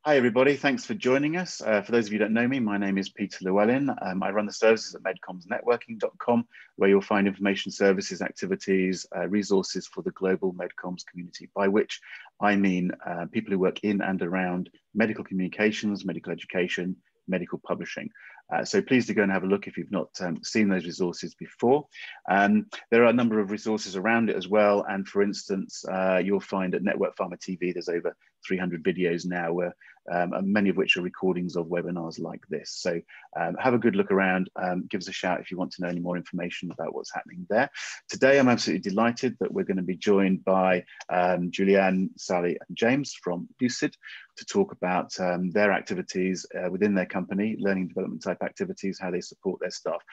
Hi everybody, thanks for joining us. For those of you who don't know me, my name is Peter Llewellyn. I run the services at MedCommsNetworking.com, where you'll find information services, activities, resources for the global MedComms community, by which I mean people who work in and around medical communications, medical education, medical publishing. So please do go and have a look if you've not seen those resources before. There are a number of resources around it as well. And for instance, you'll find at NetworkPharma TV, there's over 300 videos now, where many of which are recordings of webinars like this. So have a good look around, give us a shout if you want to know any more information about what's happening there. Today, I'm absolutely delighted that we're going to be joined by Julieann, Sally and James from Lucid to talk about their activities within their company, learning development type activities, how they support their staff.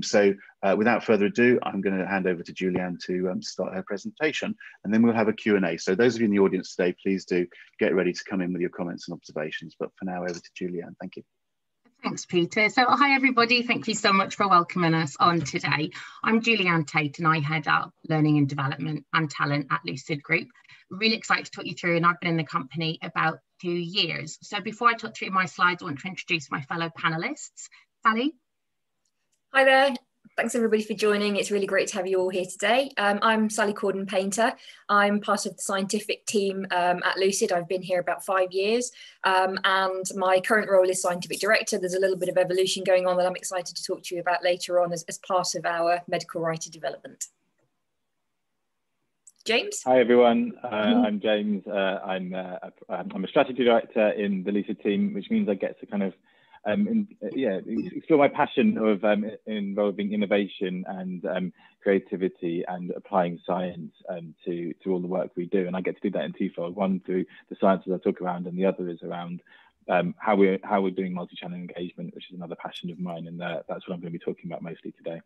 So without further ado, I'm going to hand over to Julieann to start her presentation, and then we'll have a Q&A. So those of you in the audience today, please do get ready to come in with your comments and observations. But for now, over to Julieann. Thank you. Thanks, Peter. So hi, everybody. Thank you so much for welcoming us on today. I'm Julieann Tate, and I head up Learning and Development and Talent at Lucid Group. Really excited to talk you through, and I've been in the company about 2 years. So before I talk through my slides, I want to introduce my fellow panelists. Sally. Hi there. Thanks everybody for joining. It's really great to have you all here today. I'm Sally Cordon-Painter. I'm part of the scientific team at Lucid. I've been here about 5 years, and my current role is scientific director. There's a little bit of evolution going on that I'm excited to talk to you about later on as part of our medical writer development. James? Hi everyone, I'm James. I'm a strategy director in the Lucid team, which means I get to kind of explore my passion of involving innovation and creativity and applying science to all the work we do. And I get to do that in twofold: one through the sciences I talk around, and the other is around how we're doing multi-channel engagement, which is another passion of mine, and that's what I'm going to be talking about mostly today.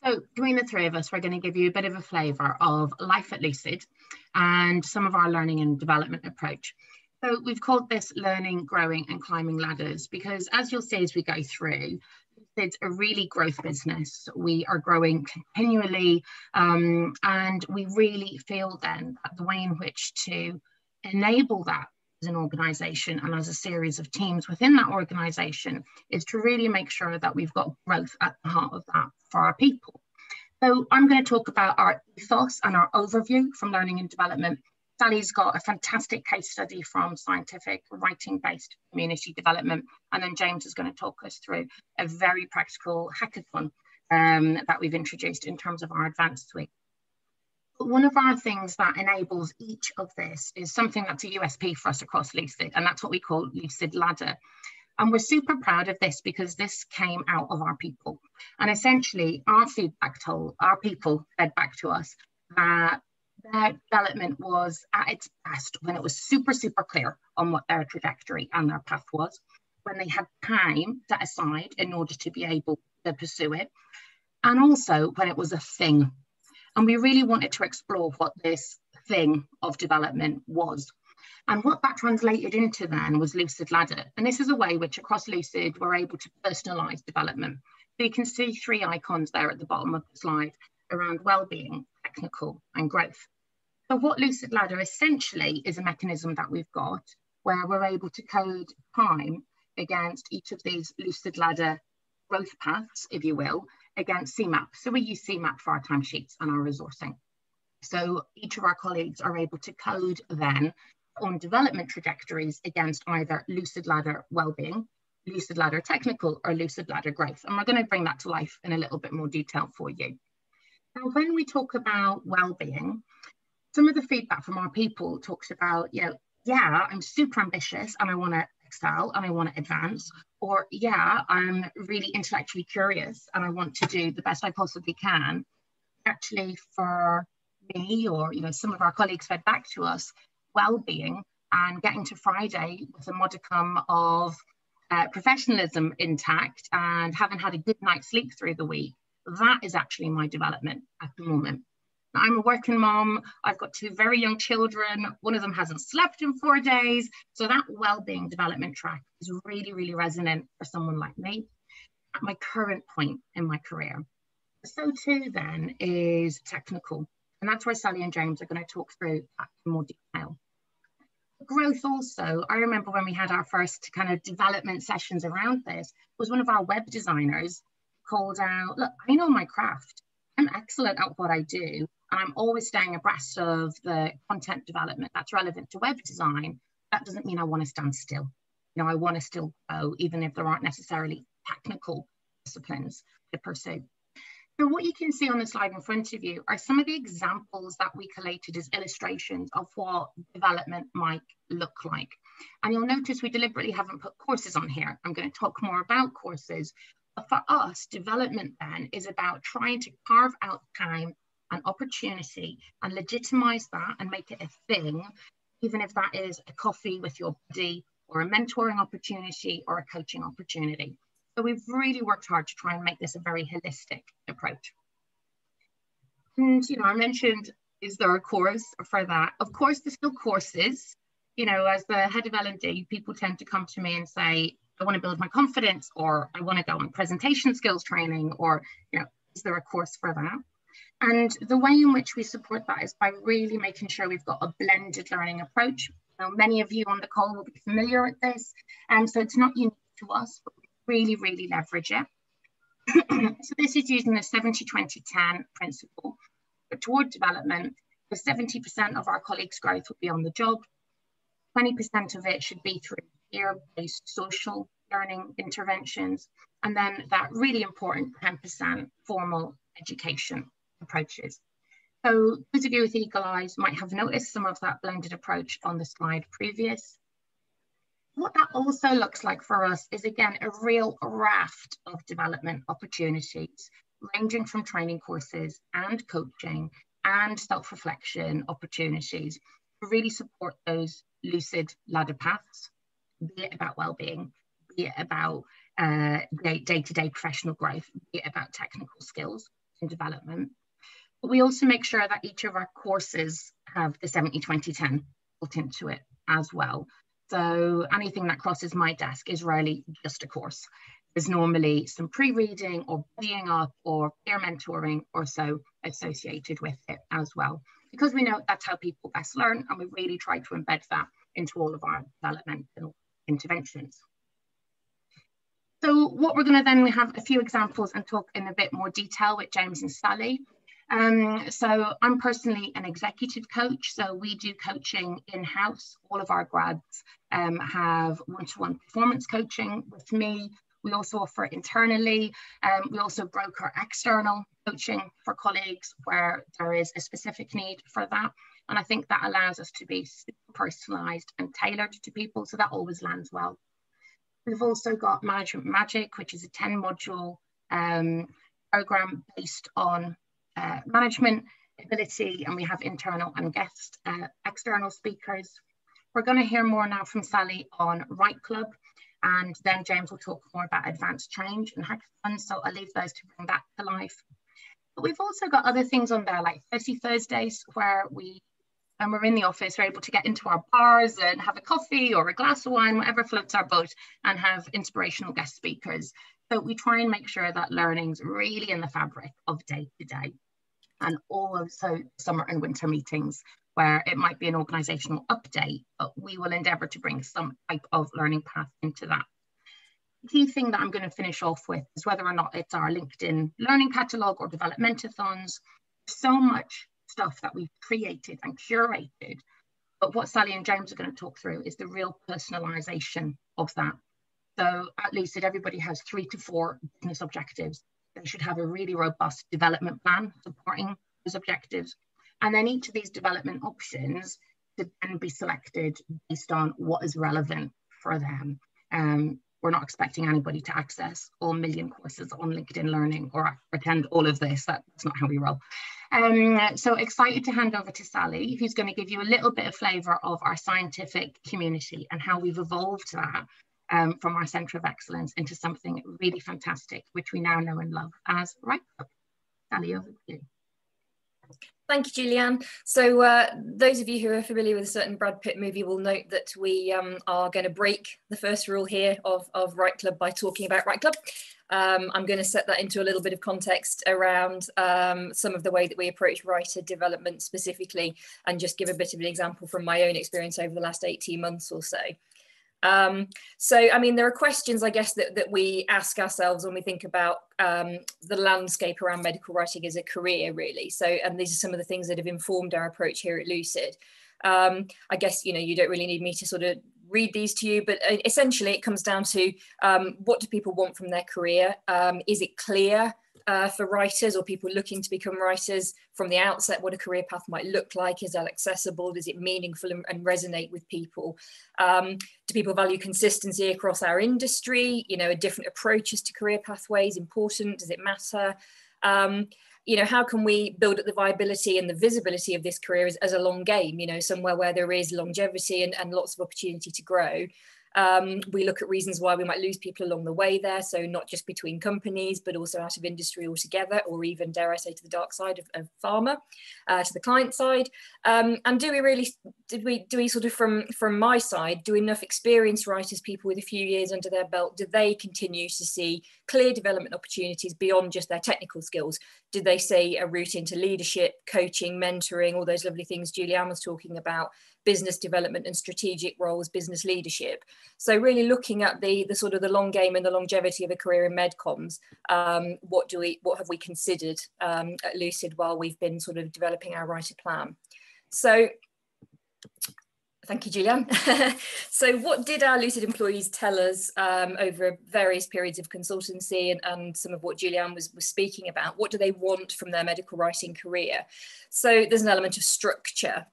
So between the three of us, we're going to give you a bit of a flavour of life at Lucid and some of our learning and development approach. So we've called this learning, growing and climbing ladders because, as you'll see as we go through, it's a really growth business. We are growing continually, and we really feel then that the way in which to enable that as an organisation and as a series of teams within that organisation is to really make sure that we've got growth at the heart of that for our people. So I'm going to talk about our ethos and our overview from learning and development. Sally's got a fantastic case study from scientific writing-based community development, and then James is going to talk us through a very practical hackathon that we've introduced in terms of our advanced suite. But one of our things that enables each of this is something that's a USP for us across Lucid, and that's what we call Lucid Ladder. And we're super proud of this because this came out of our people. And essentially, our feedback told our people fed back to us that their development was at its best when it was super clear on what their trajectory and their path was, when they had time set aside in order to be able to pursue it, and also when it was a thing. And we really wanted to explore what this thing of development was. And what that translated into then was Lucid Ladder. And this is a way which across Lucid, we're able to personalize development. So you can see 3 icons there at the bottom of the slide around wellbeing, technical and growth. So what Lucid Ladder essentially is a mechanism that we've got where we're able to code time against each of these Lucid Ladder growth paths, if you will, against CMAP. So we use CMAP for our timesheets and our resourcing. So each of our colleagues are able to code then on development trajectories against either Lucid Ladder Wellbeing, Lucid Ladder Technical, or Lucid Ladder Growth. And we're going to bring that to life in a little bit more detail for you. Now, when we talk about wellbeing, some of the feedback from our people talks about, yeah, I'm super ambitious and I want to excel and I want to advance, or yeah, I'm really intellectually curious and I want to do the best I possibly can. Actually, for me, or some of our colleagues fed back to us, well-being and getting to Friday with a modicum of professionalism intact and having had a good night's sleep through the week, that is actually my development at the moment. Now, I'm a working mom. I've got 2 very young children. One of them hasn't slept in 4 days. So that well-being development track is really resonant for someone like me at my current point in my career. So too then is technical. And that's where Sally and James are going to talk through that in more detail. growth also, I remember when we had our first kind of development sessions around this, was one of our web designers called out, look, I know my craft. I'm excellent at what I do. And I'm always staying abreast of the content development that's relevant to web design. That doesn't mean I want to stand still. You know, I want to still grow, even if there aren't necessarily technical disciplines to pursue. So what you can see on the slide in front of you are some of the examples that we collated as illustrations of what development might look like. And you'll notice we deliberately haven't put courses on here. I'm going to talk more about courses. But for us, development then is about trying to carve out time and opportunity and legitimize that and make it a thing, even if that is a coffee with your buddy or a mentoring opportunity or a coaching opportunity. So we've really worked hard to try and make this a very holistic approach. And, you know, I mentioned, is there a course for that? Of course, there's still courses. You know, as the head of L&D, people tend to come to me and say, I want to build my confidence, or I want to go on presentation skills training, or, you know, is there a course for that? And the way in which we support that is by really making sure we've got a blended learning approach. Now, many of you on the call will be familiar with this, and so it's not unique to us, but we really leverage it. So this is using the 70-20-10 principle. But toward development, the 70% of our colleagues' growth will be on the job, 20% of it should be through peer-based social learning interventions, and then that really important 10% formal education approaches. So those of you with eagle eyes might have noticed some of that blended approach on the slide previous. What that also looks like for us is, again, a real raft of development opportunities, ranging from training courses and coaching and self-reflection opportunities to really support those lucid ladder paths, be it about well-being, be it about day-to-day professional growth, be it about technical skills and development. But we also make sure that each of our courses have the 70-20-10 built into it as well. So anything that crosses my desk is rarely just a course. There's normally some pre-reading or buddying up or peer mentoring or so associated with it as well, because we know that's how people best learn, and we really try to embed that into all of our developmental interventions. So what we're going to then, we have a few examples and talk in a bit more detail with James and Sally. So I'm personally an executive coach, so we do coaching in-house. All of our grads have one-to-one performance coaching with me. We also offer it internally. We also broker external coaching for colleagues where there is a specific need for that. And I think that allows us to be super personalised and tailored to people, so that always lands well. We've also got Management Magic, which is a 10-module program based on management ability, and we have internal and guest external speakers. We're going to hear more now from Sally on Right Club, and then James will talk more about advanced change and hackathons, so I'll leave those to bring that to life. But we've also got other things on there like 30 Thursdays, where we're in the office, we're able to get into our bars and have a coffee or a glass of wine, whatever floats our boat, and have inspirational guest speakers. So we try and make sure that learning's really in the fabric of day to day. And also summer and winter meetings where it might be an organisational update, but we will endeavour to bring some type of learning path into that. The key thing that I'm going to finish off with is whether or not it's our LinkedIn learning catalogue or developmentathons. So much stuff that we've created and curated, but what Sally and James are going to talk through is the real personalisation of that. So at Lucid, everybody has 3 to 4 business objectives. They should have a really robust development plan supporting those objectives. And then each of these development options should then be selected based on what is relevant for them. We're not expecting anybody to access all million courses on LinkedIn Learning or attend all of this. That's not how we roll. So excited to hand over to Sally, who's going to give you a little bit of flavour of our scientific community and how we've evolved that from our Centre of Excellence into something really fantastic, which we now know and love as Right Club. Sally, over to you. Thank you, Julieann. So those of you who are familiar with a certain Brad Pitt movie will note that we are going to break the first rule here of Right Club by talking about Right Club. I'm going to set that into a little bit of context around some of the way that we approach writer development specifically, and just give a bit of an example from my own experience over the last 18 months or so. So, I mean, there are questions, I guess, that we ask ourselves when we think about the landscape around medical writing as a career, really. So, and these are some of the things that have informed our approach here at Lucid. I guess, you know, you don't really need me to sort of read these to you, but essentially it comes down to what do people want from their career? Is it clear for writers or people looking to become writers from the outset what a career path might look like? Is that accessible? Is it meaningful and resonate with people? Do people value consistency across our industry? You know, different approaches to career pathways important? Does it matter? You know, how can we build up the viability and the visibility of this career as a long game, you know, somewhere where there is longevity and lots of opportunity to grow? We look at reasons why we might lose people along the way there. So not just between companies, but also out of industry altogether, or even, dare I say, to the dark side of pharma, to the client side. And do we sort of, from my side, do enough experienced writers, people with a few years under their belt, do they continue to see clear development opportunities beyond just their technical skills? Do they see a route into leadership, coaching, mentoring, all those lovely things Julieann was talking about, business development and strategic roles, business leadership? So really looking at the sort of the long game and the longevity of a career in MedComms, what have we considered at Lucid while we've been sort of developing our writer plan? So thank you, Julieann. So what did our Lucid employees tell us over various periods of consultancy and some of what Julieann was speaking about? What do they want from their medical writing career? So there's an element of structure,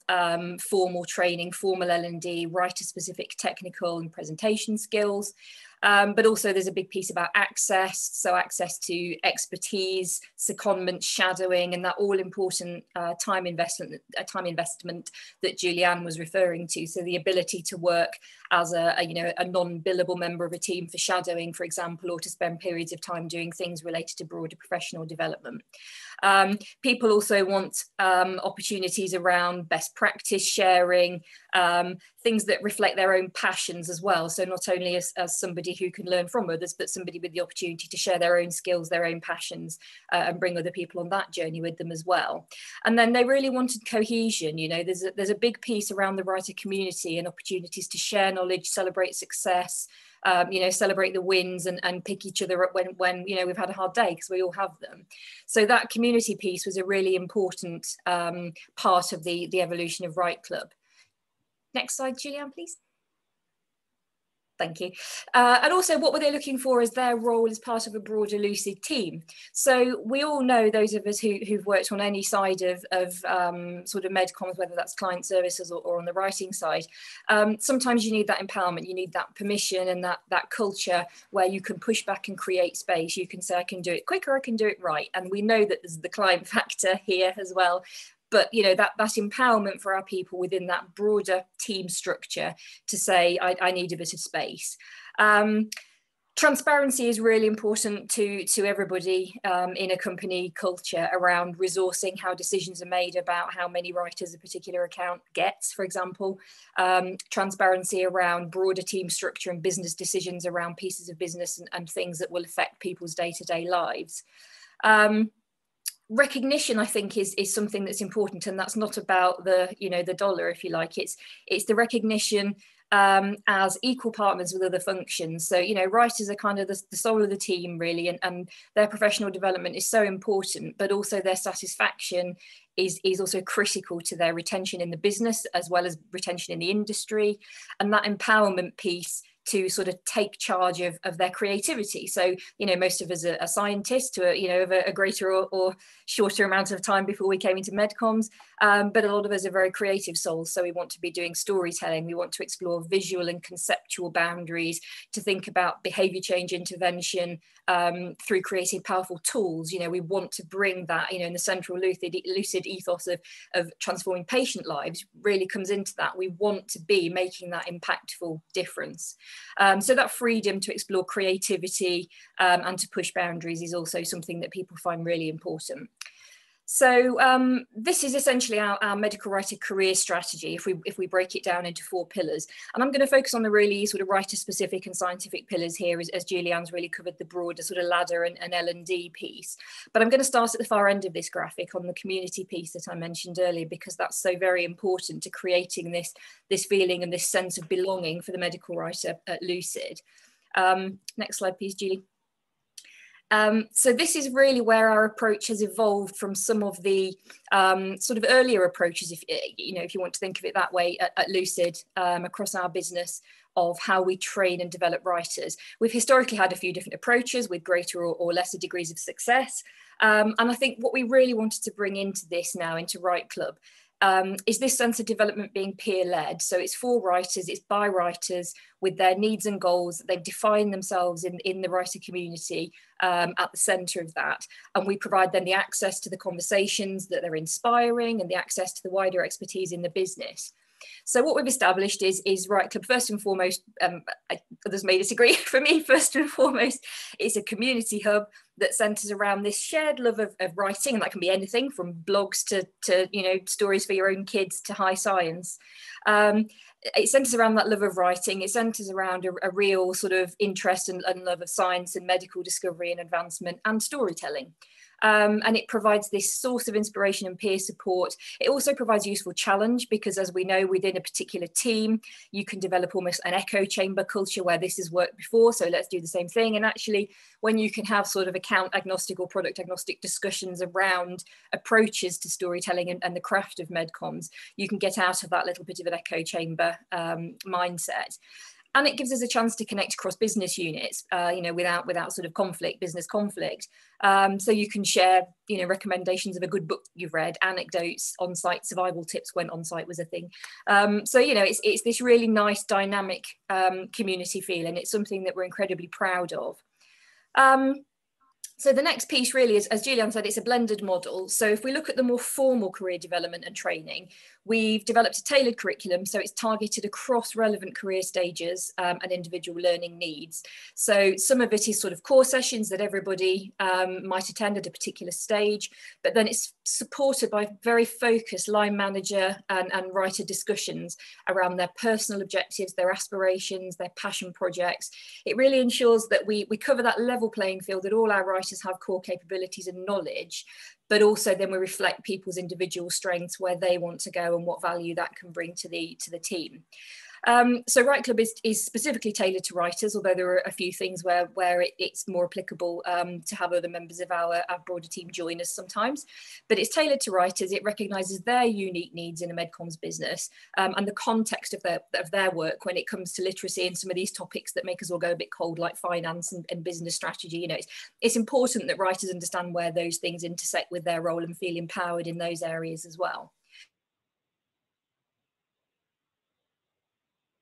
formal training, formal L&D, writer-specific technical and presentation skills. But also there's a big piece about access, so access to expertise, secondment, shadowing, and that all important time investment that Julieann was referring to. So the ability to work as a non-billable member of a team for shadowing, for example, or to spend periods of time doing things related to broader professional development. People also want opportunities around best practice sharing, things that reflect their own passions as well. So not only as somebody who can learn from others, but somebody with the opportunity to share their own skills, their own passions, and bring other people on that journey with them as well. And then they really wanted cohesion. You know, there's a big piece around the writer community and opportunities to share knowledge, celebrate success, you know, celebrate the wins and pick each other up when you know, we've had a hard day, because we all have them. So that community piece was a really important part of the evolution of Write Club. Next slide, Julieann, please. Thank you. And also, what were they looking for as their role as part of a broader Lucid team? So we all know, those of us who've worked on any side of sort of MedComms, whether that's client services or on the writing side, sometimes you need that empowerment, you need that permission and that culture where you can push back and create space. You can say, I can do it quicker, I can do it right. And we know that there's the client factor here as well. But, you know, that empowerment for our people within that broader team structure to say, I need a bit of space. Transparency is really important to everybody in a company culture around resourcing, how decisions are made about how many writers a particular account gets, for example. Transparency around broader team structure and business decisions around pieces of business and things that will affect people's day-to-day lives. Recognition, I think, is something that's important, and that's not about the dollar, if you like. It's the recognition as equal partners with other functions. So, you know, writers are kind of the soul of the team, really, and their professional development is so important, but also their satisfaction is also critical to their retention in the business as well as retention in the industry, and that empowerment piece to sort of take charge of their creativity. So, you know, most of us are scientists to a greater or shorter amount of time before we came into MedComms, but a lot of us are very creative souls. So we want to be doing storytelling, we want to explore visual and conceptual boundaries, to think about behavior change intervention through creating powerful tools. You know, we want to bring that, you know, in the central Lucid ethos of transforming patient lives really comes into that. We want to be making that impactful difference. So that freedom to explore creativity and to push boundaries is also something that people find really important. So this is essentially our medical writer career strategy if we break it down into 4 pillars. And I'm going to focus on the really sort of writer specific and scientific pillars here as Julieann's really covered the broader sort of ladder and L&D piece. But I'm going to start at the far end of this graphic on the community piece that I mentioned earlier, because that's so very important to creating this feeling and this sense of belonging for the medical writer at Lucid. Next slide, please, Julie. So this is really where our approach has evolved from some of the sort of earlier approaches, if you want to think of it that way, at Lucid across our business, of how we train and develop writers. We've historically had a few different approaches with greater or lesser degrees of success. And I think what we really wanted to bring into this now, into Write Club, is this sense of development being peer-led. So it's for writers, it's by writers with their needs and goals. They define themselves in the writer community at the centre of that. And we provide them the access to the conversations that they're inspiring and the access to the wider expertise in the business. So what we've established is Write Club, first and foremost, others may disagree, for me, first and foremost, it's a community hub that centres around this shared love of writing, and that can be anything from blogs to stories for your own kids to high science. It centres around that love of writing. It centres around a real sort of interest and love of science and medical discovery and advancement and storytelling. And it provides this source of inspiration and peer support. It also provides useful challenge because, as we know, within a particular team, you can develop almost an echo chamber culture where this has worked before, so let's do the same thing. And actually, when you can have sort of account agnostic or product agnostic discussions around approaches to storytelling and the craft of MedComms, you can get out of that little bit of an echo chamber mindset. And it gives us a chance to connect across business units, without sort of business conflict. So you can share, recommendations of a good book you've read, anecdotes, on-site survival tips when on-site was a thing. It's this really nice dynamic community feel, and it's something that we're incredibly proud of. So the next piece really is, as Julieann said, it's a blended model. So if we look at the more formal career development and training, we've developed a tailored curriculum. So it's targeted across relevant career stages and individual learning needs. So some of it is sort of core sessions that everybody might attend at a particular stage, but then it's supported by very focused line manager and writer discussions around their personal objectives, their aspirations, their passion projects. It really ensures that we cover that level playing field, that all our writers have core capabilities and knowledge, but also then we reflect people's individual strengths, where they want to go and what value that can bring to the team. So Write Club is specifically tailored to writers, although there are a few things where it's more applicable to have other members of our broader team join us sometimes. But it's tailored to writers. It recognises their unique needs in a MedComms business and the context of their work when it comes to literacy and some of these topics that make us all go a bit cold, like finance and business strategy. It's important that writers understand where those things intersect with their role and feel empowered in those areas as well.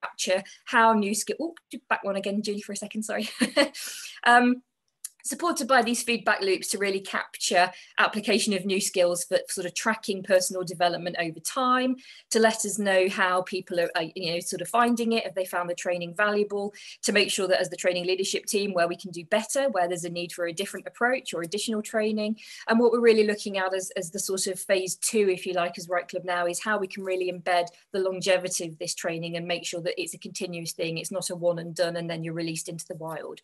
Capture how new skill. Oh, back one again, Julie, for a second. Sorry. Supported by these feedback loops to really capture application of new skills for sort of tracking personal development over time, to let us know how people are sort of finding it, if they found the training valuable, to make sure that as the training leadership team, where we can do better, where there's a need for a different approach or additional training. And what we're really looking at as the sort of phase 2, if you like, as Write Club now, is how we can really embed the longevity of this training and make sure that it's a continuous thing. It's not a one and done and then you're released into the wild.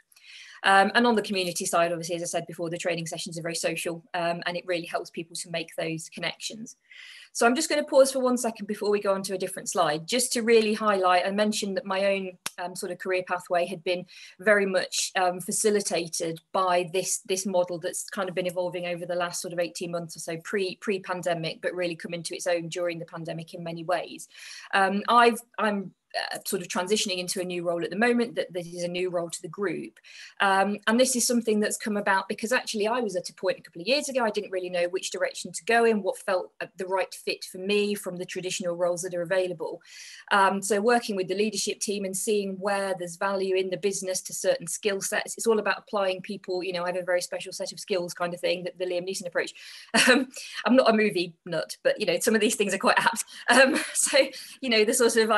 And on the community side, obviously, as I said before, the training sessions are very social and it really helps people to make those connections. So I'm just going to pause for 1 second before we go on to a different slide, just to really highlight and mention that my own sort of career pathway had been very much facilitated by this model that's kind of been evolving over the last sort of 18 months or so pre-pandemic, but really come into its own during the pandemic in many ways. I'm sort of transitioning into a new role at the moment, that this is a new role to the group. And this is something that's come about because actually I was at a point a couple of years ago, I didn't really know which direction to go in, what felt the right fit for me from the traditional roles that are available. So working with the leadership team and seeing where there's value in the business to certain skill sets. It's all about applying people, I have a very special set of skills kind of thing, that the Liam Neeson approach. I'm not a movie nut, but some of these things are quite apt. So the sort of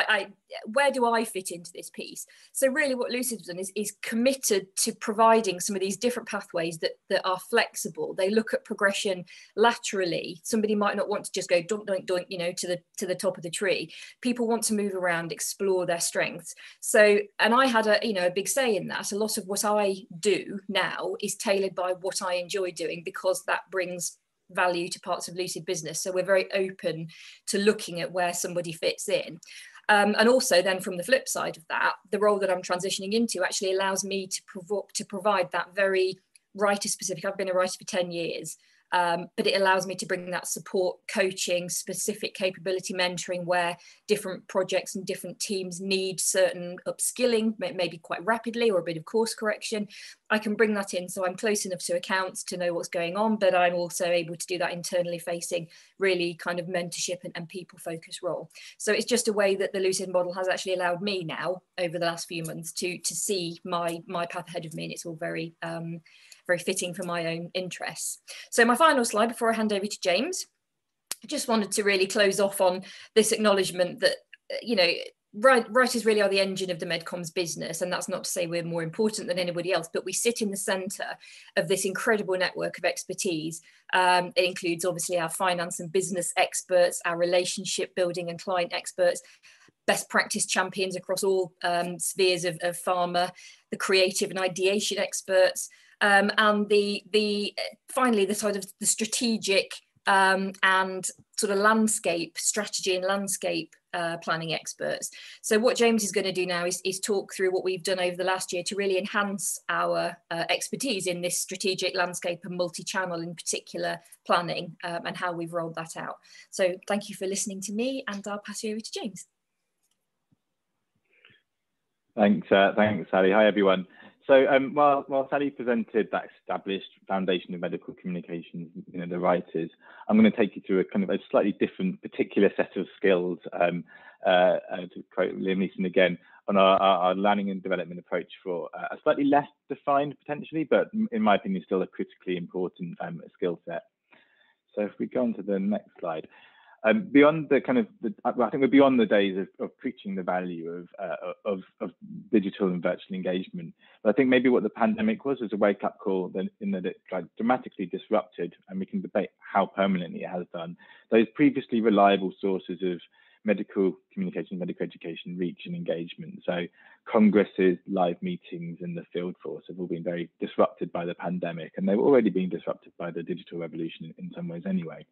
where do I fit into this piece? So really what Lucid's done is committed to providing some of these different pathways that are flexible. They look at progression laterally. Somebody might not want to just go dunk, dunk, dunk, you know, to the top of the tree. People want to move around, explore their strengths. So, and I had a big say in that. A lot of what I do now is tailored by what I enjoy doing, because that brings value to parts of Lucid business. So we're very open to looking at where somebody fits in. And also then from the flip side of that, the role that I'm transitioning into actually allows me to provide that very writer specific. I've been a writer for 10 years. But it allows me to bring that support, coaching, specific capability mentoring, where different projects and different teams need certain upskilling, maybe quite rapidly, or a bit of course correction. I can bring that in, so I'm close enough to accounts to know what's going on, but I'm also able to do that internally facing, really kind of mentorship and people focused role. So it's just a way that the Lucid model has actually allowed me now over the last few months to see my path ahead of me, and it's all very very fitting for my own interests. So my final slide before I hand over to James, I just wanted to really close off on this acknowledgement that, you know, writers really are the engine of the MedComms business. And that's not to say we're more important than anybody else, but we sit in the center of this incredible network of expertise. It includes obviously our finance and business experts, our relationship building and client experts, best practice champions across all spheres of pharma, the creative and ideation experts, and finally the sort of the strategic and sort of landscape strategy and landscape planning experts. So what James is going to do now is talk through what we've done over the last year to really enhance our expertise in this strategic landscape and multi-channel in particular planning, and how we've rolled that out. So thank you for listening to me, and I'll pass you over to James. Thanks, Sally. Hi, everyone. So while Sally presented that established foundation of medical communications, you know, the writers, I'm going to take you through a kind of a slightly different particular set of skills, to quote Liam Neeson again, on our learning and development approach for a slightly less defined potentially, but in my opinion, still a critically important skill set. So if we go on to the next slide. Beyond the kind of, I think we're beyond the days of preaching the value of digital and virtual engagement. But I think maybe what the pandemic was a wake-up call, in that it like dramatically disrupted, and we can debate how permanently it has done, those previously reliable sources of medical communication, medical education, reach and engagement. So congresses, live meetings, and the field force have all been very disrupted by the pandemic, and they've already been disrupted by the digital revolution in some ways anyway.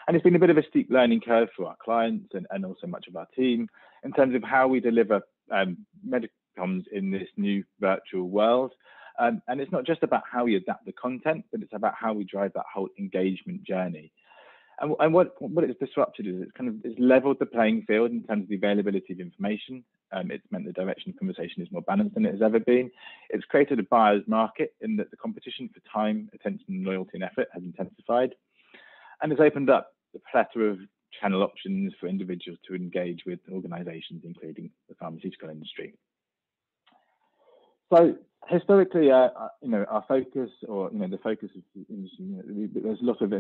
And it's been a bit of a steep learning curve for our clients and also much of our team in terms of how we deliver MedComms in this new virtual world. And it's not just about how we adapt the content, but it's about how we drive that whole engagement journey. And what it's disrupted is it's leveled the playing field in terms of the availability of information. It's meant the direction of conversation is more balanced than it has ever been. It's created a buyer's market in that the competition for time, attention, loyalty, and effort has intensified. And it's opened up a plethora of channel options for individuals to engage with organizations, including the pharmaceutical industry. So historically, you know, our focus, or you know, the focus of the industry, you know, there's a lot of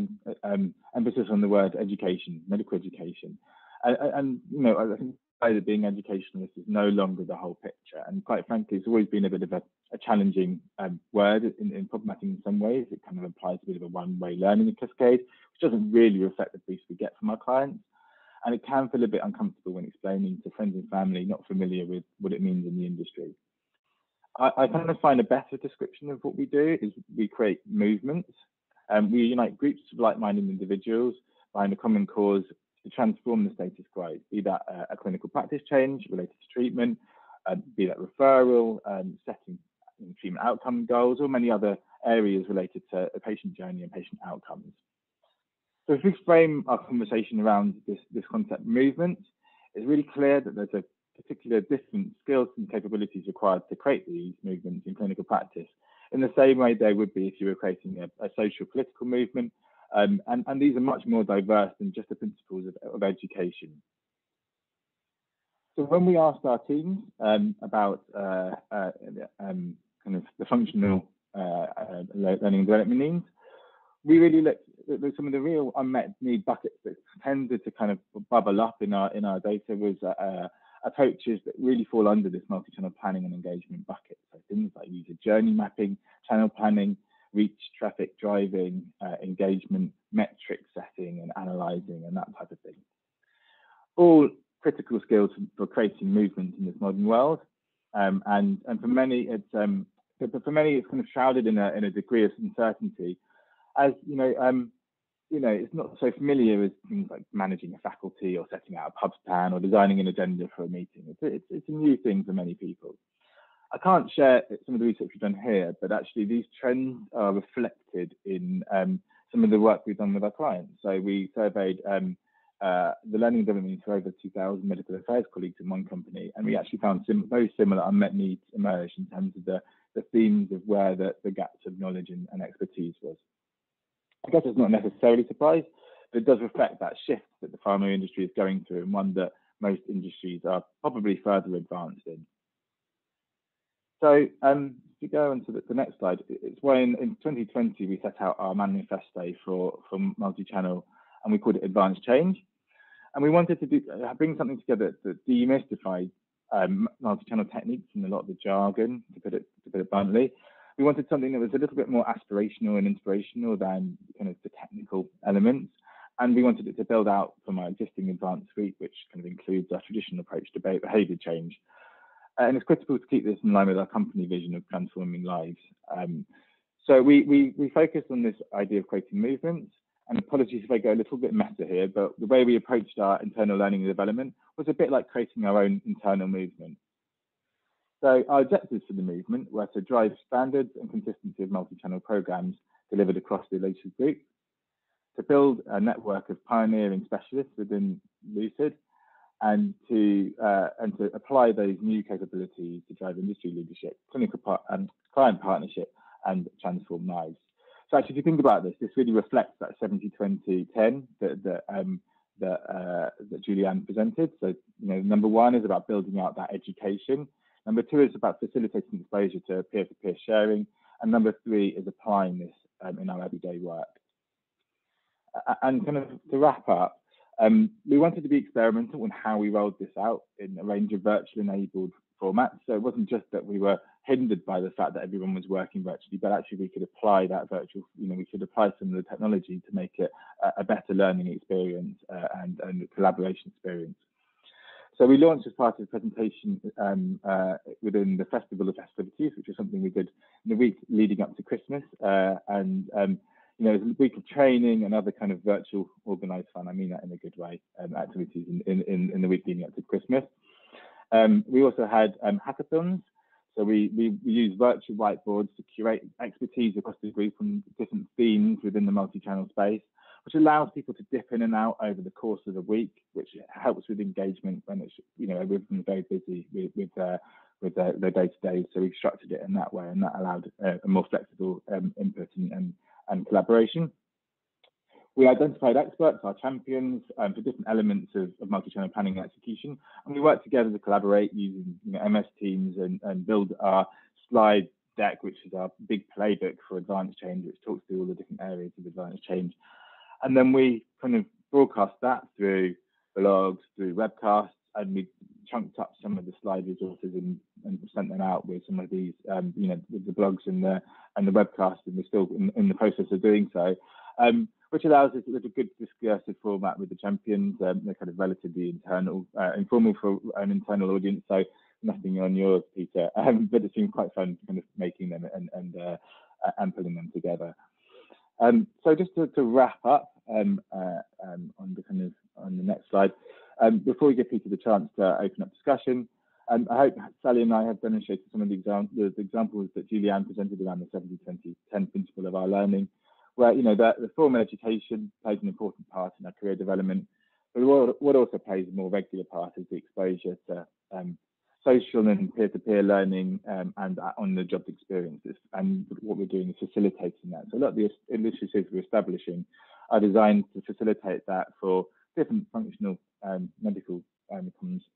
emphasis on the word education, medical education, and you know, I think either being educationalist is no longer the whole picture. And quite frankly, it's always been a bit of a challenging word in problematic in some ways. It kind of implies a bit of a one-way learning cascade, which doesn't really reflect the briefs we get from our clients. And it can feel a bit uncomfortable when explaining to friends and family not familiar with what it means in the industry. I kind of find a better description of what we do is we create movements. We unite groups of like-minded individuals behind a common cause to transform the status quo, be that a clinical practice change related to treatment, be that referral, setting treatment outcome goals, or many other areas related to a patient journey and patient outcomes. So if we frame our conversation around this concept movement, it's really clear that there's a particular different skills and capabilities required to create these movements in clinical practice, in the same way there would be if you were creating a social political movement. And these are much more diverse than just the principles of education. So when we asked our teams about kind of the functional learning and development needs, we really looked at some of the real unmet need buckets that tended to kind of bubble up in our data. Was approaches that really fall under this multi-channel planning and engagement bucket. So things like user journey mapping, channel planning, reach, traffic driving, engagement, metric setting and analyzing and that type of thing. All critical skills for creating movement in this modern world. And for many, it's kind of shrouded in a degree of uncertainty, as it's not so familiar as things like managing a faculty or setting out a pubs plan or designing an agenda for a meeting. It's a new thing for many people. I can't share some of the research we've done here, but actually these trends are reflected in some of the work we've done with our clients. So we surveyed the learning and development for over 2,000 medical affairs colleagues in one company, and we actually found very similar unmet needs emerge in terms of the themes of where the gaps of knowledge and expertise was. I guess it's not necessarily a surprise, but it does reflect that shift that the pharma industry is going through, and one that most industries are probably further advanced in. So if you go on to the next slide, it's why in 2020 we set out our manifesto for multi-channel, and we called it Advanced Change. And we wanted to bring something together that demystified multi-channel techniques and a lot of the jargon, to put it bluntly. We wanted something that was a little bit more aspirational and inspirational than kind of the technical elements. And we wanted it to build out from our existing advanced suite, which kind of includes our traditional approach to behavior change. And it's critical to keep this in line with our company vision of transforming lives. So we focused on this idea of creating movements. And apologies if I go a little bit meta here, but the way we approached our internal learning and development was a bit like creating our own internal movement. So our objectives for the movement were to drive standards and consistency of multi-channel programs delivered across the Lucid group, to build a network of pioneering specialists within Lucid, and to apply those new capabilities to drive industry leadership, clinical client partnership, and transform lives. So actually, if you think about this, this really reflects that 70-20-10 that Julieann presented. So, number one is about building out that education. Number two is about facilitating exposure to peer-to-peer sharing. And number three is applying this in our everyday work. And kind of to wrap up, we wanted to be experimental in how we rolled this out in a range of virtually enabled formats. So it wasn't just that we were hindered by the fact that everyone was working virtually, but actually we could apply that virtual, we could apply some of the technology to make it a better learning experience and collaboration experience. So we launched as part of the presentation within the Festival of Festivities, which is something we did in the week leading up to Christmas. It was a week of training and other kind of virtual organised fun. I mean that in a good way, activities in the week leading up to Christmas. We also had hackathons. So we use virtual whiteboards to curate expertise across the group on different themes within the multi-channel space, which allows people to dip in and out over the course of the week, which helps with engagement when it's, we've been very busy with their day-to-day. So we structured it in that way, and that allowed a more flexible input and collaboration. We identified experts, our champions, for different elements of multi-channel planning and execution, and we worked together to collaborate using MS Teams and build our slide deck, which is our big playbook for advanced change, which talks through all the different areas of advanced change. And then we kind of broadcast that through blogs, through webcasts, and we chunked up some of the slide resources and sent them out with some of these, with the blogs and the webcasts, and we're still in the process of doing so, which allows us with a good discursive format with the champions. They're kind of relatively informal for an internal audience, so nothing on yours, Peter, but it's been quite fun kind of making them and putting them together. So just to wrap up on the next slide, before we give Peter the chance to open up discussion, I hope Sally and I have demonstrated some of the examples that Julieann presented around the 70-20-10 principle of our learning, where the formal education plays an important part in our career development, but what also plays a more regular part is the exposure to social and peer-to-peer learning and on-the-job experiences. And what we're doing is facilitating that. So a lot of the initiatives we're establishing are designed to facilitate that for different functional medical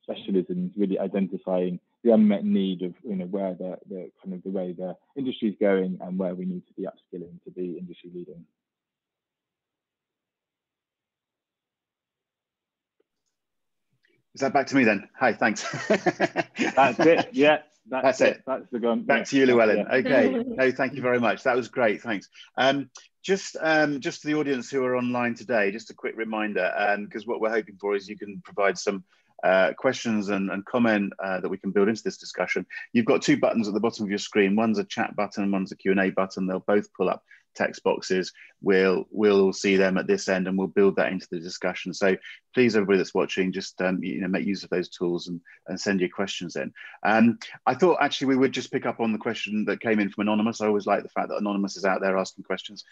specialisms, really identifying the unmet need of where the way the industry is going and where we need to be upskilling to be industry leading. Is that back to me then? Hi, thanks. That's it. Yeah, that's it. That's the gun. Back to you, Llewellyn. Yeah. Okay. No, thank you very much. That was great. Thanks. Just to the audience who are online today, just a quick reminder, because what we're hoping for is you can provide some questions and comment that we can build into this discussion. You've got two buttons at the bottom of your screen. One's a chat button and one's a Q&A button. They'll both pull up text boxes. We'll all see them at this end and we'll build that into the discussion. So please, everybody that's watching, just make use of those tools and send your questions in. I thought actually we would just pick up on the question that came in from Anonymous. I always like the fact that Anonymous is out there asking questions,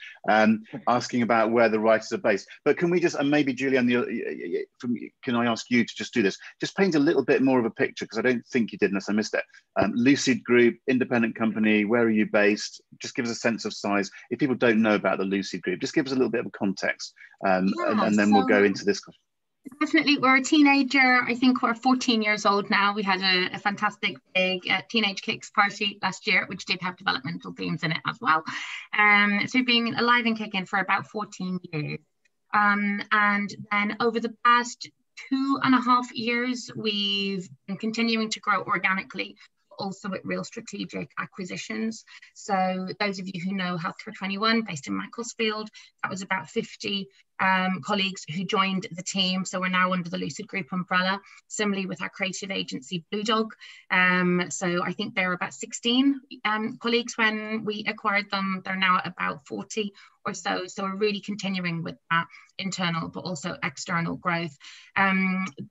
asking about where the writers are based. But can we just, and maybe Julieann, can I ask you to just do this? Just paint a little bit more of a picture, because I don't think you did unless I missed it. Lucid Group, independent company, where are you based? Just give us a sense of size. If people don't know about the Lucid Group, just give us a little bit of a context, and then we'll go into this. Definitely, we're a teenager. I think we're 14 years old now. We had a fantastic big Teenage Kicks party last year, which did have developmental themes in it as well. So we've been alive and kicking for about 14 years. And then over the past 2.5 years, we've been continuing to grow organically, also with real strategic acquisitions. So those of you who know Health for 21, based in Macclesfield, that was about 50 colleagues who joined the team. So we're now under the Lucid Group umbrella. Similarly with our creative agency Blue Dog. So I think there were about 16 colleagues when we acquired them. They're now at about 40 or so. So we're really continuing with that internal but also external growth.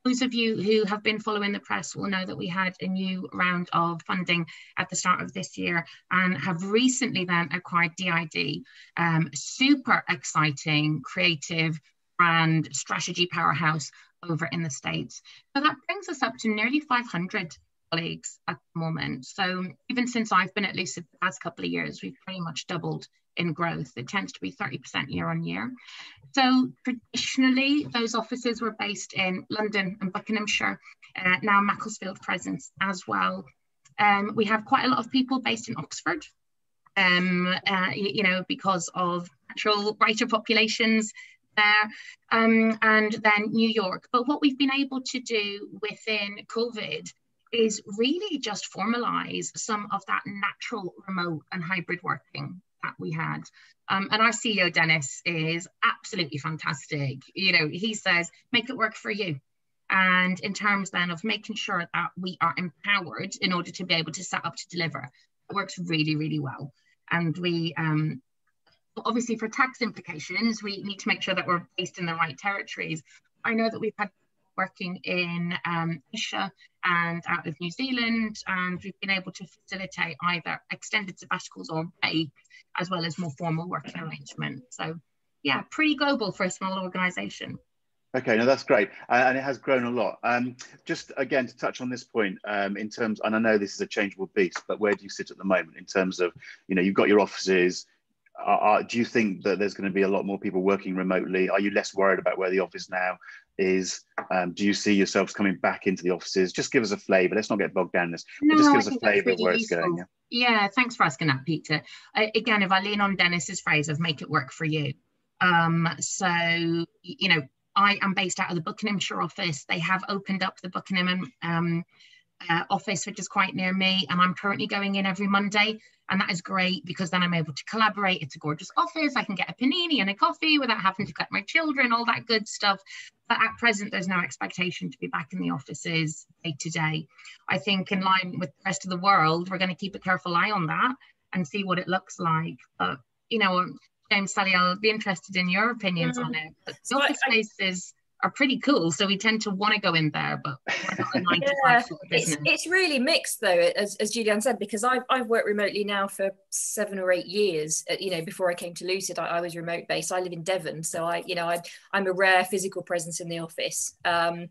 Those of you who have been following the press will know that we had a new round of funding at the start of this year and have recently then acquired DID. Super exciting, creative brand strategy powerhouse over in the States. So that brings us up to nearly 500 colleagues at the moment. So even since I've been at Lucid the past couple of years, we've pretty much doubled in growth. It tends to be 30% year on year. So traditionally, those offices were based in London and Buckinghamshire, now Macclesfield presence as well. We have quite a lot of people based in Oxford, because of natural writer populations there, and then New York. But what we've been able to do within COVID is really just formalize some of that natural remote and hybrid working that we had. And our CEO, Dennis, is absolutely fantastic. He says, make it work for you. And in terms then of making sure that we are empowered in order to be able to set up to deliver, it works really, really well. And we, obviously for tax implications, we need to make sure that we're based in the right territories. I know that we've had working in Asia and out of New Zealand, and we've been able to facilitate either extended sabbaticals or break, as well as more formal working arrangements. So yeah, pretty global for a small organization. Okay, no, that's great. And it has grown a lot. Just again, to touch on this point, in terms, and I know this is a changeable beast, but where do you sit at the moment in terms of, you've got your offices. Do you think that there's going to be a lot more people working remotely? Are you less worried about where the office now is? Do you see yourselves coming back into the offices? Just give us a flavour. Let's not get bogged down in this. No, just give us a flavour of where it's going. Yeah, thanks for asking that, Peter. Again, if I lean on Dennis's phrase of make it work for you. I am based out of the Buckinghamshire office. They have opened up the Buckingham office, which is quite near me, and I'm currently going in every Monday, and that is great because then I'm able to collaborate. It's a gorgeous office. I can get a panini and a coffee without having to collect my children, all that good stuff. But at present, there's no expectation to be back in the offices day to day. I think in line with the rest of the world, we're going to keep a careful eye on that and see what it looks like. But, James, Sally, I'll be interested in your opinions on it. But the office spaces are pretty cool, so we tend to want to go in there, but we're not a 9 to 5 sort of business. It's really mixed though, as Julieann said, because I've worked remotely now for 7 or 8 years. Before I came to Lucid, I was remote based. I live in Devon, so I'm a rare physical presence in the office. And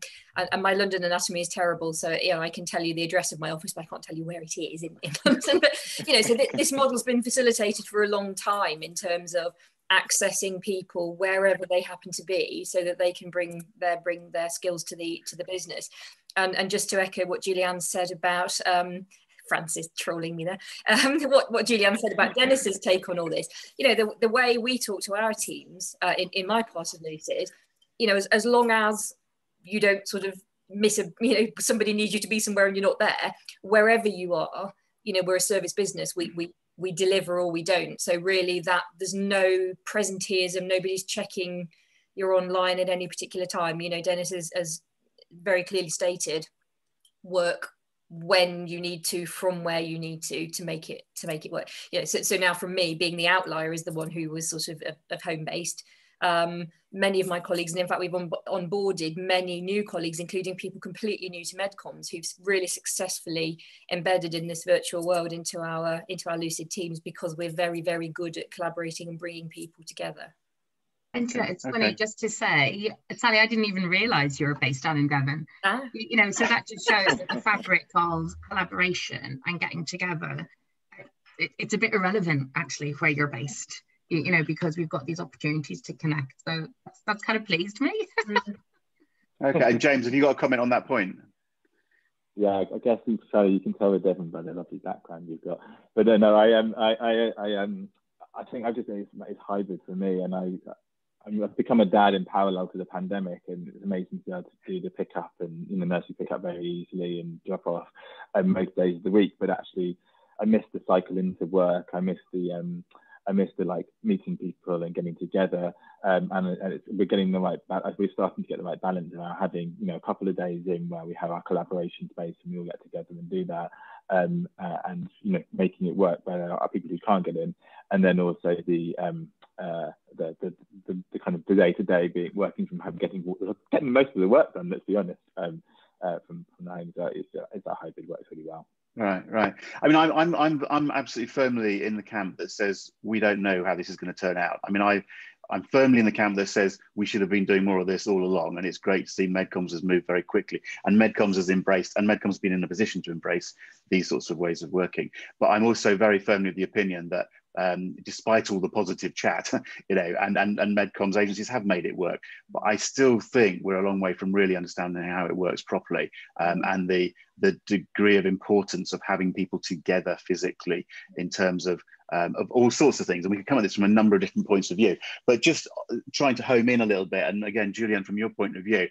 my London anatomy is terrible, so I can tell you the address of my office, but I can't tell you where it is in London. But so this model's been facilitated for a long time in terms of accessing people wherever they happen to be, so that they can bring their skills to the business. And just to echo what Julieann said about Francis trolling me there, what Julieann said about Dennis's take on all this, the way we talk to our teams in my part of Lucid, as long as you don't sort of somebody needs you to be somewhere and you're not there. Wherever you are, we're a service business. We deliver or we don't. So really that there's no presenteeism, nobody's checking you're online at any particular time. Dennis has very clearly stated, work when you need to, from where you need to make it work. So now from me, being the outlier is the one who was sort of home based. Many of my colleagues, and in fact we've onboarded many new colleagues, including people completely new to MedComms, who've really successfully embedded in this virtual world into our Lucid teams, because we're very, very good at collaborating and bringing people together. And it's funny just to say, Sally, I didn't even realise you were based down in Devon. So that just shows that the fabric of collaboration and getting together, it's a bit irrelevant actually where you're based, because we've got these opportunities to connect. So that's kind of pleased me. Okay, and James, have you got a comment on that point? Yeah, I guess Sally, you can tell with Devon by the lovely background you've got. But no, I think it's hybrid for me, and I've become a dad in parallel to the pandemic, and it's amazing to be able to do the pickup and nursery pick up very easily and drop off most days of the week. But actually, I miss the cycle into work. I miss the like meeting people and getting together. We're getting the right. We're starting to get the right balance now. Having a couple of days in where we have our collaboration space and we all get together and do that. And making it work where there are people who can't get in, and then also the kind of the day-to-day being working from home, getting most of the work done. Let's be honest, from home. So it's a hybrid, works really well. Right. I mean, I'm absolutely firmly in the camp that says we don't know how this is going to turn out. I mean, I'm firmly in the camp that says we should have been doing more of this all along, and it's great to see MedComms has moved very quickly, and MedComms has embraced, and MedComms has been in a position to embrace these sorts of ways of working. But I'm also very firmly of the opinion that despite all the positive chat, and MedComms agencies have made it work, but I still think we're a long way from really understanding how it works properly, and the degree of importance of having people together physically in terms of all sorts of things. And we can come at this from a number of different points of view, but just trying to home in a little bit. And again, Julieann, from your point of view,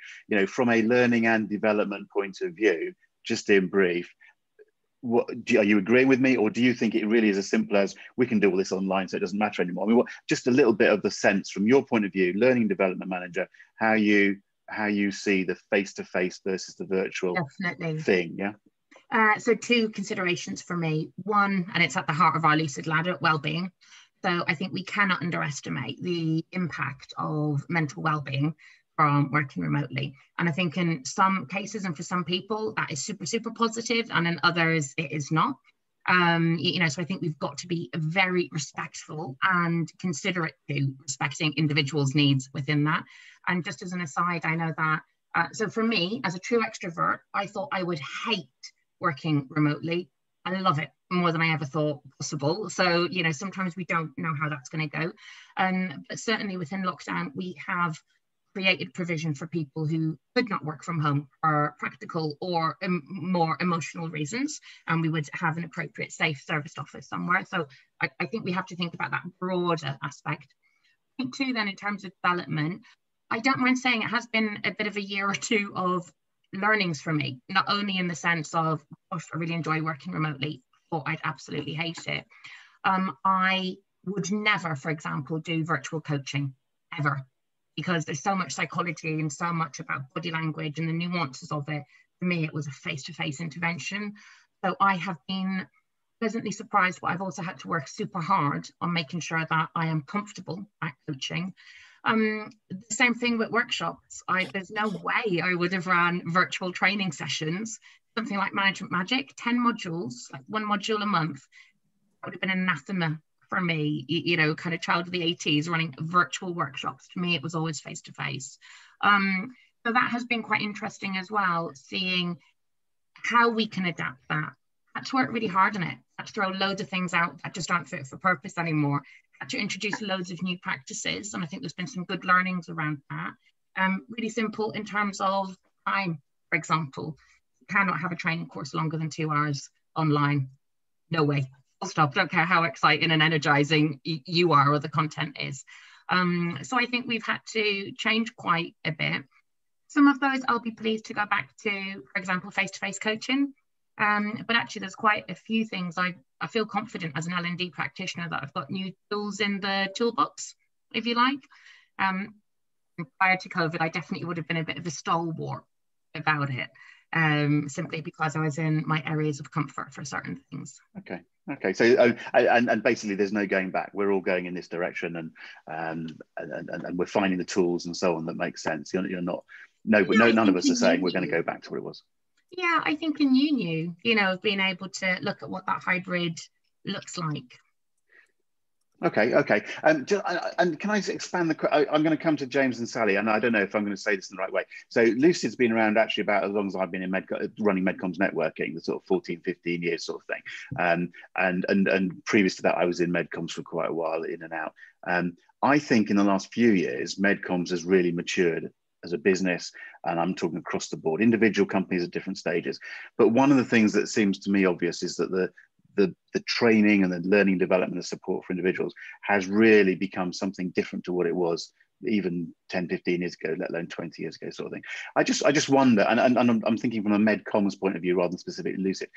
from a learning and development point of view, just in brief, are you agreeing with me, or do you think it really is as simple as we can do all this online so it doesn't matter anymore? I mean, just a little bit of the sense from your point of view, learning development manager, how you see the face-to-face versus the virtual thing, yeah? So two considerations for me. One, and it's at the heart of our Lucid Ladder, Wellbeing. So I think we cannot underestimate the impact of mental well-being from working remotely. And I think in some cases and for some people that is super, super positive, and in others it is not. So I think we've got to be very respectful and considerate to respecting individuals' needs within that. And just as an aside, I know that, so for me, as a true extrovert, I thought I would hate working remotely. I love it more than I ever thought possible. So, sometimes we don't know how that's going to go. But certainly within lockdown, we have created provision for people who could not work from home for practical or more emotional reasons, and we would have an appropriate safe serviced office somewhere. So I think we have to think about that broader aspect. I think too, then, in terms of development, I don't mind saying it has been a bit of a year or two of learnings for me, not only in the sense of, I really enjoy working remotely, but I'd absolutely hate it. I would never, for example, do virtual coaching ever, because there's so much psychology and so much about body language and the nuances of it. For me, it was a face-to-face intervention. So I have been pleasantly surprised, but I've also had to work super hard on making sure that I am comfortable at coaching. The same thing with workshops. There's no way I would have run virtual training sessions, something like Management Magic, 10 modules, like one module a month. That would have been anathema for me, kind of child of the 80s, running virtual workshops. To me, it was always face-to-face. So that has been quite interesting as well, seeing how we can adapt that. I had to work really hard on it. I had to throw loads of things out that just aren't fit for purpose anymore. I had to introduce loads of new practices, and I think there's been some good learnings around that. Really simple in terms of time, for example. You cannot have a training course longer than 2 hours online. No way. Full stop. Don't care how exciting and energizing you are or the content is. So I think we've had to change quite a bit. Some of those I'll be pleased to go back to, for example, face-to-face coaching. But actually there's quite a few things I feel confident as an L&D practitioner that I've got new tools in the toolbox, if you like. Prior to COVID, I definitely would have been a bit of a stalwart about it, simply because I was in my areas of comfort for certain things. Okay. So and basically there's no going back. We're all going in this direction, and we're finding the tools and so on that make sense. You're not. None of us are saying we're going to go back to what it was. Yeah, I think in you know, being able to look at what that hybrid looks like. Okay. And can I expand I'm going to come to James and Sally, and I don't know if I'm going to say this in the right way. So Lucid's been around actually about as long as I've been in running MedComms networking, the sort of 14, 15 years sort of thing. And previous to that, I was in MedComms for quite a while, in and out. I think in the last few years, MedComms has really matured as a business, and I'm talking across the board, individual companies at different stages. But one of the things that seems to me obvious is that the training and the learning, development and support for individuals has really become something different to what it was even 10, 15 years ago, let alone 20 years ago, sort of thing. I just wonder, and I'm thinking from a MedComms point of view rather than specifically Lucid.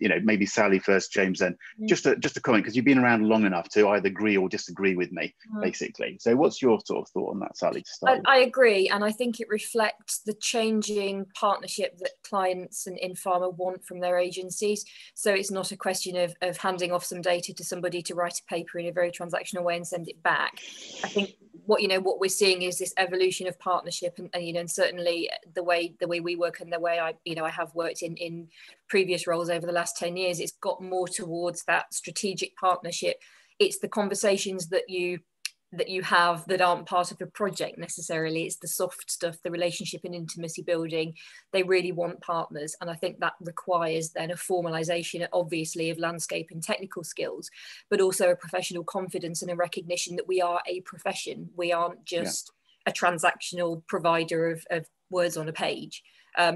You know, maybe Sally first, James then. Just a comment, because you've been around long enough to either agree or disagree with me, basically. So what's your sort of thought on that, Sally, to start with? I agree, and I think it reflects the changing partnership that clients and in pharma want from their agencies. So it's not a question of handing off some data to somebody to write a paper in a very transactional way and send it back. I think what we're seeing is this evolution of partnership, and and certainly the way we work and the way I have worked in previous roles over the last 10 years, it's got more towards that strategic partnership. It's the conversations that you have that aren't part of a project necessarily. It's the soft stuff, the relationship and intimacy building. They really want partners, and I think that requires then a formalization, obviously, of landscape and technical skills, but also a professional confidence and a recognition that we are a profession. We aren't just a transactional provider of words on a page.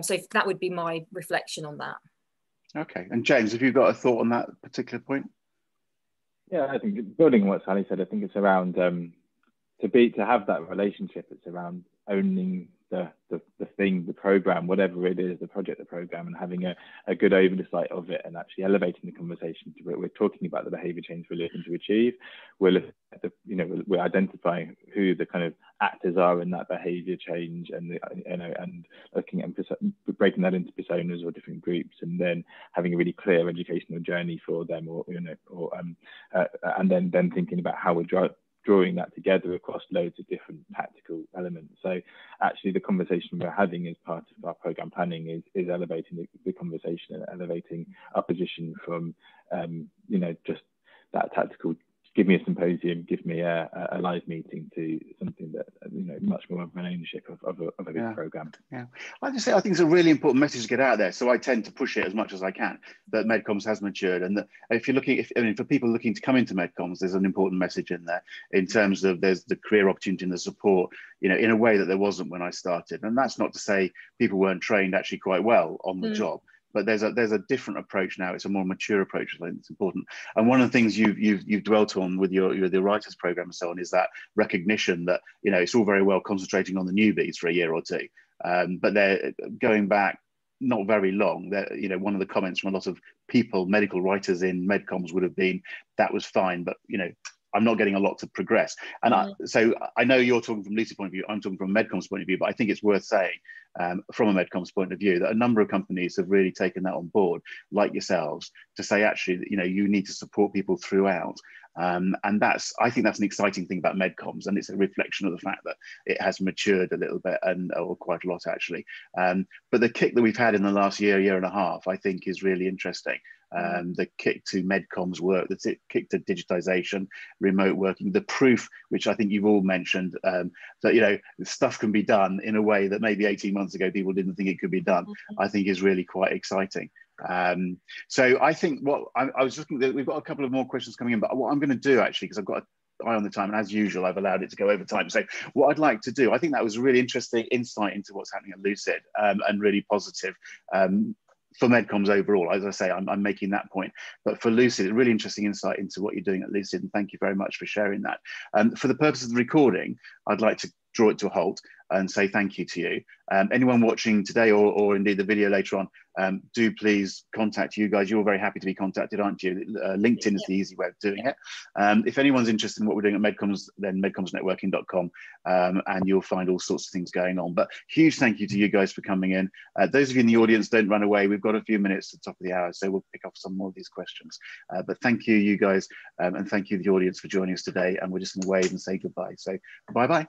So that would be my reflection on that. Okay, and James, have you got a thought on that particular point? Yeah, I think building on what Sally said, I think it's around to have that relationship. It's around owning the thing, the program, whatever it is, the project, the program, and having a good oversight of it, and actually elevating the conversation to where we're talking about the behaviour change we're looking to achieve. We're looking at we're identifying who the kind of actors are in that behaviour change, and and looking at breaking that into personas or different groups, and then having a really clear educational journey for them, and then thinking about how we're drawing that together across loads of different tactical elements. So actually the conversation we're having as part of our program planning is elevating the conversation and elevating our position from just that tactical, give me a symposium, give me a live meeting, to something that much more of an ownership of a big program. Yeah, I think it's a really important message to get out there. So I tend to push it as much as I can, that MedComms has matured, and that if you're looking, for people looking to come into MedComms, there's an important message in there in terms of there's the career opportunity and the support, in a way that there wasn't when I started. And that's not to say people weren't trained actually quite well on the job. But there's a different approach now. It's a more mature approach. I think it's important. And one of the things you've dwelt on with the writers program and so on is that recognition that it's all very well concentrating on the newbies for a year or two, but they're going back not very long. One of the comments from a lot of people, medical writers in MedComms, would have been that was fine, but I'm not getting a lot to progress. And so I know you're talking from Lucid's point of view, I'm talking from a MedComms point of view, but I think it's worth saying from a MedComms point of view that a number of companies have really taken that on board, like yourselves, to say actually, you need to support people throughout. And I think that's an exciting thing about MedComms, and it's a reflection of the fact that it has matured a little bit, or quite a lot actually. But the kick that we've had in the last year and a half, I think is really interesting. The kick to MedComms work, the kick to digitization, remote working, the proof, which I think you've all mentioned, that stuff can be done in a way that maybe 18 months ago people didn't think it could be done, I think is really quite exciting. So I think what I was looking at, we've got a couple of more questions coming in, but what I'm going to do actually, because I've got an eye on the time, and as usual I've allowed it to go over time, so what I'd like to do, I think that was a really interesting insight into what's happening at Lucid, and really positive for MedComms overall. As I say, I'm making that point, but for Lucid, a really interesting insight into what you're doing at Lucid, and thank you very much for sharing that. For the purpose of the recording, I'd like to draw it to a halt and say thank you to you. Anyone watching today or indeed the video later on, do please contact you guys. You're very happy to be contacted, aren't you? LinkedIn is the easy way of doing it. If anyone's interested in what we're doing at MedComms, then medcommsnetworking.com, and you'll find all sorts of things going on. But huge thank you to you guys for coming in. Those of you in the audience, don't run away. We've got a few minutes at the top of the hour, so we'll pick up some more of these questions. But thank you guys, and thank you the audience for joining us today. And we're just going to wave and say goodbye. So bye-bye.